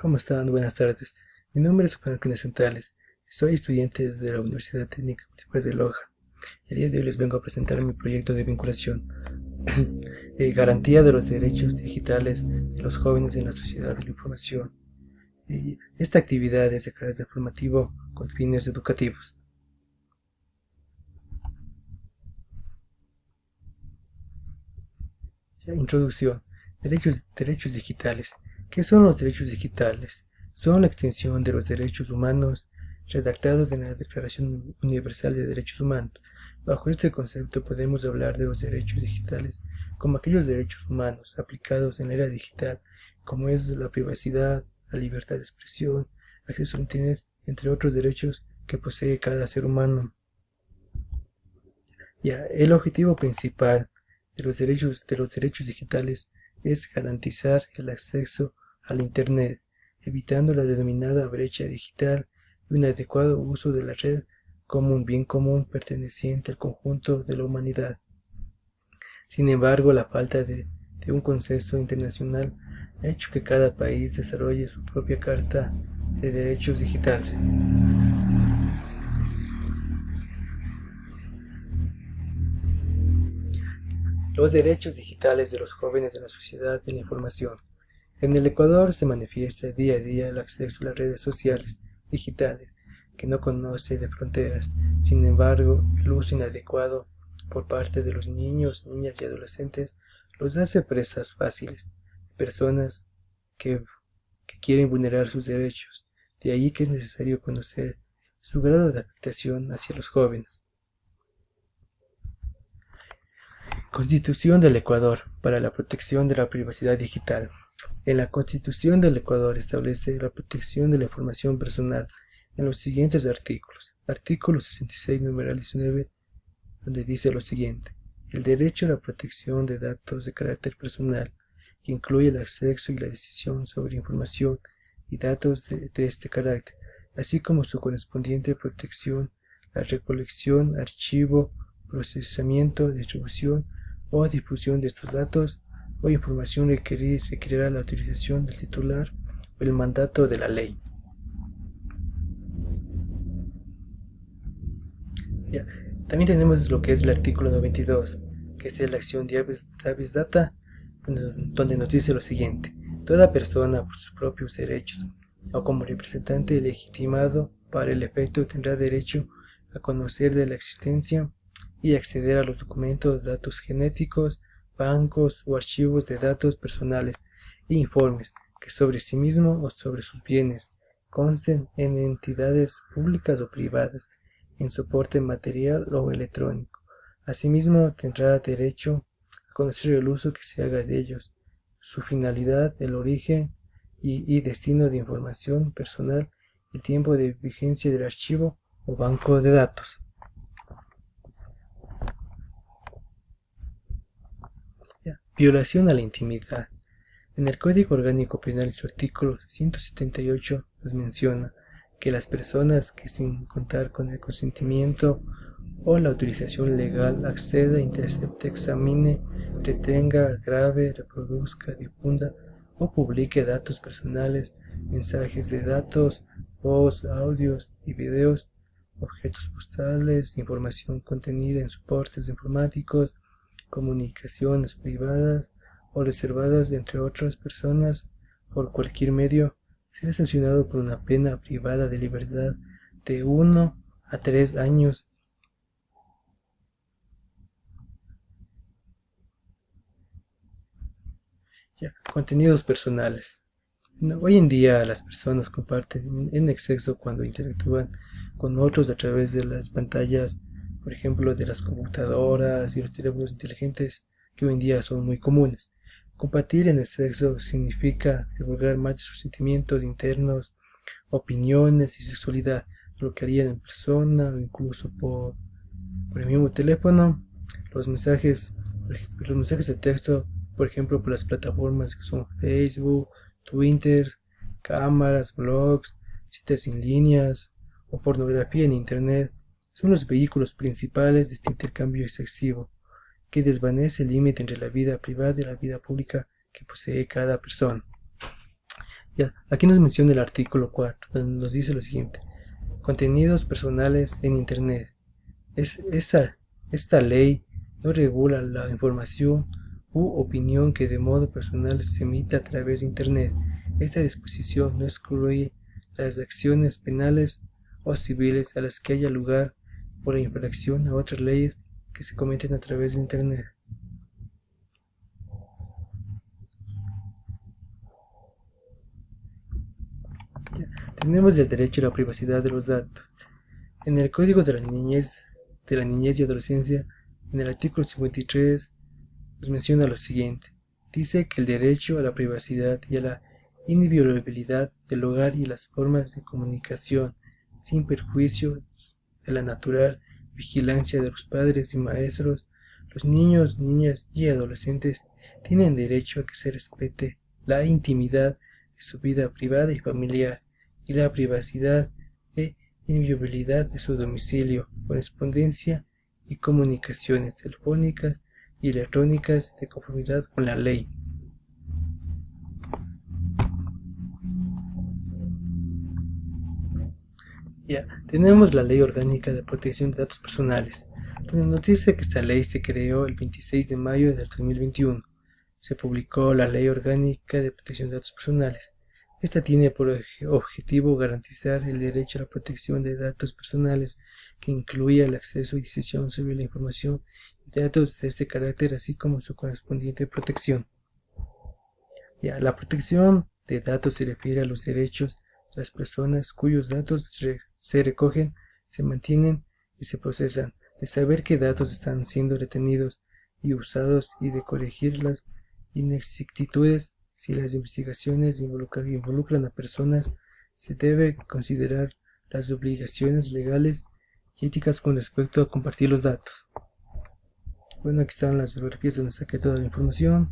¿Cómo están? Buenas tardes. Mi nombre es Juan Martínez Centrales. Soy estudiante de la Universidad Técnica Municipal de Loja. El día de hoy les vengo a presentar mi proyecto de vinculación. Garantía de los derechos digitales de los jóvenes en la sociedad de la información. Esta actividad es de carácter formativo con fines educativos. Introducción. Derechos digitales. ¿Qué son los derechos digitales? Son la extensión de los derechos humanos redactados en la Declaración Universal de Derechos Humanos. Bajo este concepto podemos hablar de los derechos digitales como aquellos derechos humanos aplicados en la era digital, como es la privacidad, la libertad de expresión, acceso a Internet, entre otros derechos que posee cada ser humano. El objetivo principal de los derechos digitales es garantizar el acceso al Internet, evitando la denominada brecha digital y un adecuado uso de la red como un bien común perteneciente al conjunto de la humanidad. Sin embargo, la falta de un consenso internacional ha hecho que cada país desarrolle su propia Carta de Derechos Digitales. Los derechos digitales de los jóvenes de la sociedad de la información. En el Ecuador se manifiesta día a día el acceso a las redes sociales digitales, que no conoce de fronteras. Sin embargo, el uso inadecuado por parte de los niños, niñas y adolescentes los hace presas fáciles de personas que quieren vulnerar sus derechos. De ahí que es necesario conocer su grado de afectación hacia los jóvenes. Constitución del Ecuador para la protección de la privacidad digital. En la Constitución del Ecuador establece la protección de la información personal en los siguientes artículos. Artículo 66, numeral 19, donde dice lo siguiente: el derecho a la protección de datos de carácter personal, que incluye el acceso y la decisión sobre información y datos de este carácter, así como su correspondiente protección, la recolección, archivo, procesamiento, distribución o difusión de estos datos o información requerirá la autorización del titular o el mandato de la ley. También tenemos lo que es el artículo 92, que es la acción de Habeas Data, donde nos dice lo siguiente: toda persona por sus propios derechos o como representante legitimado para el efecto tendrá derecho a conocer de la existencia y acceder a los documentos, datos genéticos, bancos o archivos de datos personales e informes que sobre sí mismo o sobre sus bienes consten en entidades públicas o privadas, en soporte material o electrónico. Asimismo, tendrá derecho a conocer el uso que se haga de ellos, su finalidad, el origen y destino de información personal, el tiempo de vigencia del archivo o banco de datos. Violación a la intimidad. En el Código Orgánico Penal, su artículo 178 nos menciona que las personas que sin contar con el consentimiento o la autorización legal acceda, intercepte, examine, retenga, grave, reproduzca, difunda o publique datos personales, mensajes de datos, voz, audios y videos, objetos postales, información contenida en soportes informáticos, comunicaciones privadas o reservadas entre otras personas por cualquier medio, será sancionado por una pena privada de libertad de 1 a 3 años. Contenidos personales. Hoy en día las personas comparten en exceso cuando interactúan con otros a través de las pantallas, por ejemplo, de las computadoras y los teléfonos inteligentes, que hoy en día son muy comunes. Compartir en exceso significa divulgar más de sus sentimientos internos, opiniones y sexualidad, lo que harían en persona o incluso por el mismo teléfono. Los mensajes de texto, por ejemplo, por las plataformas que son Facebook, Twitter, cámaras, blogs, citas en líneas o pornografía en Internet, son los vehículos principales de este intercambio excesivo, que desvanece el límite entre la vida privada y la vida pública que posee cada persona. Ya, aquí nos menciona el artículo 4, donde nos dice lo siguiente: contenidos personales en Internet. Esta ley no regula la información u opinión que de modo personal se emite a través de Internet. Esta disposición no excluye las acciones penales o civiles a las que haya lugar por la infracción a otras leyes que se cometen a través de Internet. Tenemos el derecho a la privacidad de los datos. En el Código de la Niñez y Adolescencia, en el artículo 53, nos menciona lo siguiente. Dice que el derecho a la privacidad y a la inviolabilidad del hogar y las formas de comunicación, sin perjuicio de la natural vigilancia de los padres y maestros, los niños, niñas y adolescentes tienen derecho a que se respete la intimidad de su vida privada y familiar y la privacidad e inviolabilidad de su domicilio, correspondencia y comunicaciones telefónicas y electrónicas de conformidad con la ley. Ya, tenemos la Ley Orgánica de Protección de Datos Personales, donde nos dice que esta ley se creó el 26 de mayo del 2021. Se publicó la Ley Orgánica de Protección de Datos Personales. Esta tiene por objetivo garantizar el derecho a la protección de datos personales, que incluye el acceso y decisión sobre la información y datos de este carácter, así como su correspondiente protección. Ya, la protección de datos se refiere a los derechos de las personas cuyos datos se recogen, se mantienen y se procesan, de saber qué datos están siendo retenidos y usados y de corregir las inexactitudes. Si las investigaciones involucran a personas, se debe considerar las obligaciones legales y éticas con respecto a compartir los datos. Bueno, aquí están las bibliografías donde saqué toda la información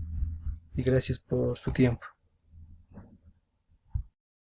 y gracias por su tiempo.